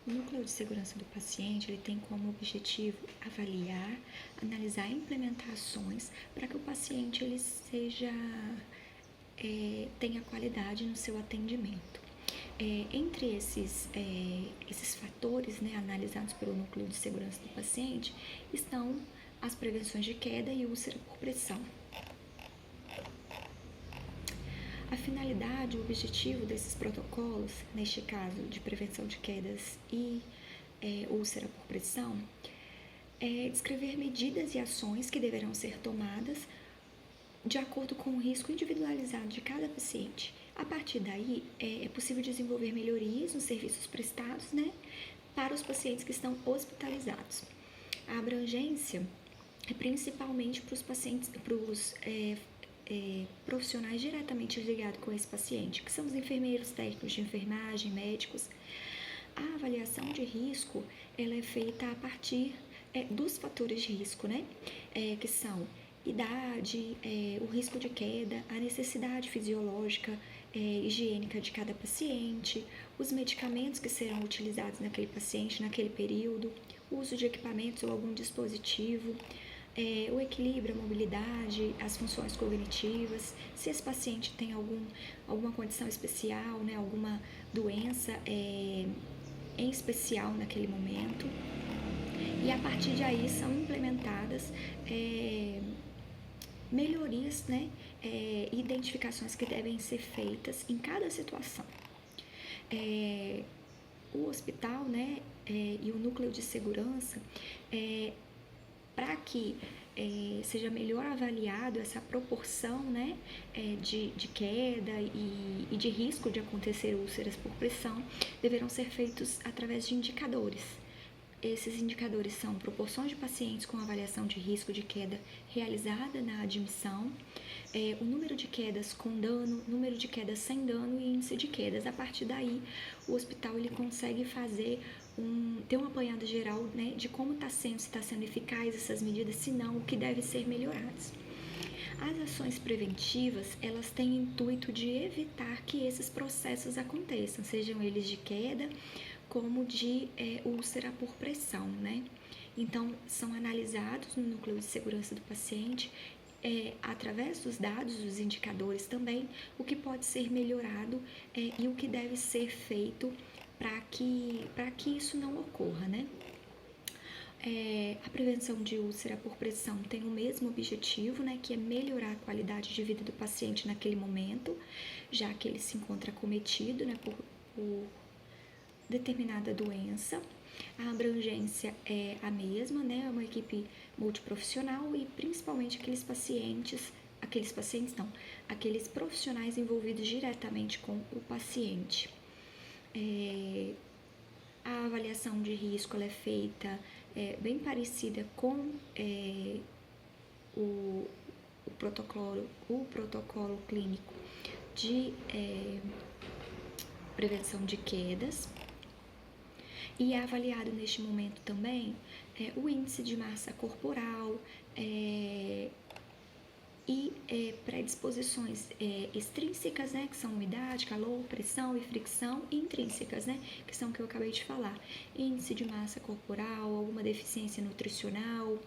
O núcleo de segurança do paciente ele tem como objetivo avaliar, analisar e implementar ações para que o paciente ele tenha qualidade no seu atendimento. Entre esses fatores, né, analisados pelo núcleo de segurança do paciente estão as prevenções de queda e úlcera por pressão. A finalidade, o objetivo desses protocolos, neste caso de prevenção de quedas e úlcera por pressão, é descrever medidas e ações que deverão ser tomadas de acordo com o risco individualizado de cada paciente. A partir daí, é possível desenvolver melhorias nos serviços prestados, né, para os pacientes que estão hospitalizados. A abrangência é principalmente para os pacientes, para os profissionais diretamente ligados com esse paciente, que são os enfermeiros, técnicos de enfermagem, médicos. A avaliação de risco ela é feita a partir dos fatores de risco, né? Que são idade, o risco de queda, a necessidade fisiológica, higiênica de cada paciente, os medicamentos que serão utilizados naquele paciente, naquele período, o uso de equipamentos ou algum dispositivo, o equilíbrio, a mobilidade, as funções cognitivas, se esse paciente tem alguma condição especial, né, alguma doença em especial naquele momento. E a partir de aí são implementadas melhorias, né, identificações que devem ser feitas em cada situação. O hospital, né, e o núcleo de segurança, para que seja melhor avaliado essa proporção, né, de queda e de risco de acontecer úlceras por pressão, deverão ser feitos através de indicadores. Esses indicadores são proporções de pacientes com avaliação de risco de queda realizada na admissão, o número de quedas com dano, número de quedas sem dano e índice de quedas. A partir daí, o hospital ele consegue ter um apanhado geral, né, de como está sendo, se está sendo eficaz essas medidas, se não, o que deve ser melhorado. As ações preventivas, elas têm intuito de evitar que esses processos aconteçam, sejam eles de queda, como de úlcera por pressão, né? Então, são analisados no núcleo de segurança do paciente, através dos dados, dos indicadores também, o que pode ser melhorado e o que deve ser feito para que isso não ocorra, né? A prevenção de úlcera por pressão tem o mesmo objetivo, né, que é melhorar a qualidade de vida do paciente naquele momento, já que ele se encontra acometido, né, por determinada doença. A abrangência é a mesma, né, é uma equipe multiprofissional e principalmente aqueles profissionais envolvidos diretamente com o paciente. A avaliação de risco ela é feita bem parecida com o protocolo clínico de prevenção de quedas. E é avaliado neste momento também o índice de massa corporal e predisposições extrínsecas, né, que são umidade, calor, pressão e fricção, e intrínsecas, né, que são o que eu acabei de falar, índice de massa corporal, alguma deficiência nutricional,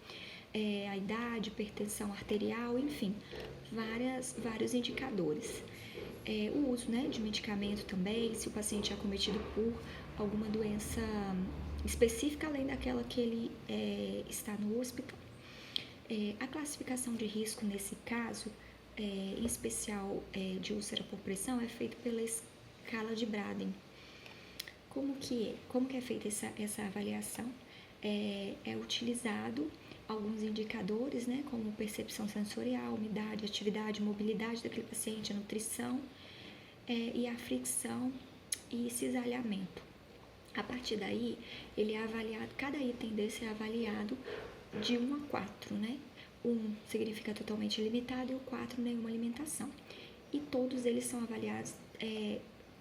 a idade, hipertensão arterial, enfim, vários indicadores. O uso, né, de medicamento também, se o paciente é acometido por alguma doença específica além daquela que ele está no hospital. A classificação de risco nesse caso, em especial de úlcera por pressão, é feita pela escala de Braden. Como que é feita essa avaliação? É utilizado alguns indicadores, né, como percepção sensorial, umidade, atividade, mobilidade daquele paciente, a nutrição e a fricção e cisalhamento. A partir daí, ele é avaliado, cada item desse é avaliado de 1 a 4, né? 1 significa totalmente limitado e o 4 nenhuma limitação. E todos eles são avaliados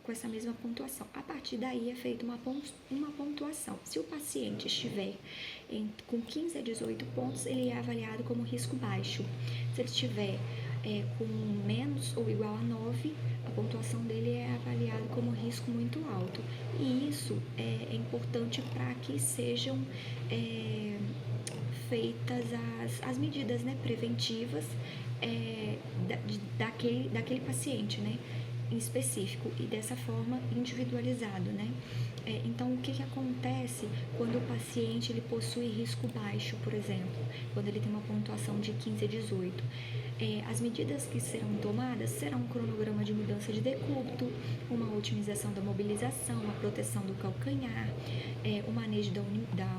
com essa mesma pontuação. A partir daí é feita uma pontuação. Se o paciente estiver com 15 a 18 pontos, ele é avaliado como risco baixo. Se ele estiver com menos ou igual a 9, a pontuação dele é avaliada como risco muito alto. E isso é importante que sejam feitas as medidas, né, preventivas daquele paciente, né, em específico, e dessa forma individualizado, né. Então, o que acontece quando o paciente ele possui risco baixo, por exemplo, quando ele tem uma pontuação de 15 a 18? As medidas que serão tomadas serão um cronograma de mudança de decúbito, uma otimização da mobilização, a proteção do calcanhar, o manejo da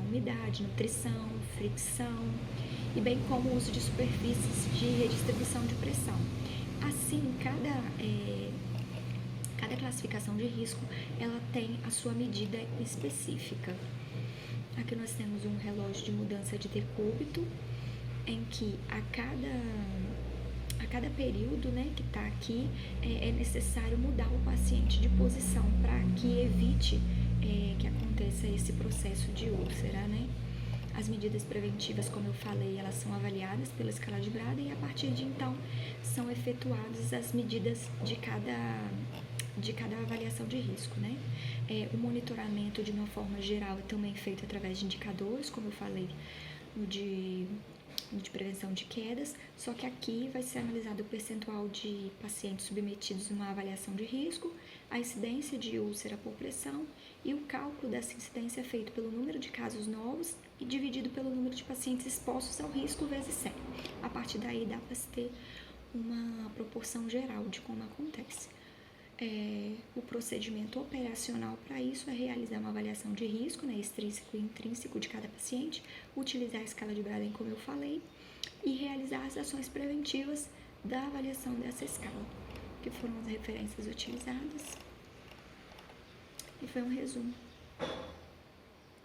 umidade, nutrição, fricção, e bem como o uso de superfícies de redistribuição de pressão. Assim, cada classificação de risco, ela tem a sua medida específica. Aqui nós temos um relógio de mudança de decúbito, em que a cada período, né, que está aqui, é necessário mudar o paciente de posição para que evite que aconteça esse processo de úlcera, né? As medidas preventivas, como eu falei, elas são avaliadas pela escala de Braden e a partir de então são efetuadas as medidas de cada avaliação de risco, né? O monitoramento, de uma forma geral, é também feito através de indicadores, como eu falei, de prevenção de quedas, só que aqui vai ser analisado o percentual de pacientes submetidos a uma avaliação de risco, a incidência de úlcera por pressão, e o cálculo dessa incidência é feito pelo número de casos novos e dividido pelo número de pacientes expostos ao risco vezes 100. A partir daí dá para se ter uma proporção geral de como acontece. O procedimento operacional para isso é realizar uma avaliação de risco, né, extrínseco e intrínseco de cada paciente, utilizar a escala de Braden, como eu falei, e realizar as ações preventivas da avaliação dessa escala, que foram as referências utilizadas. E foi um resumo.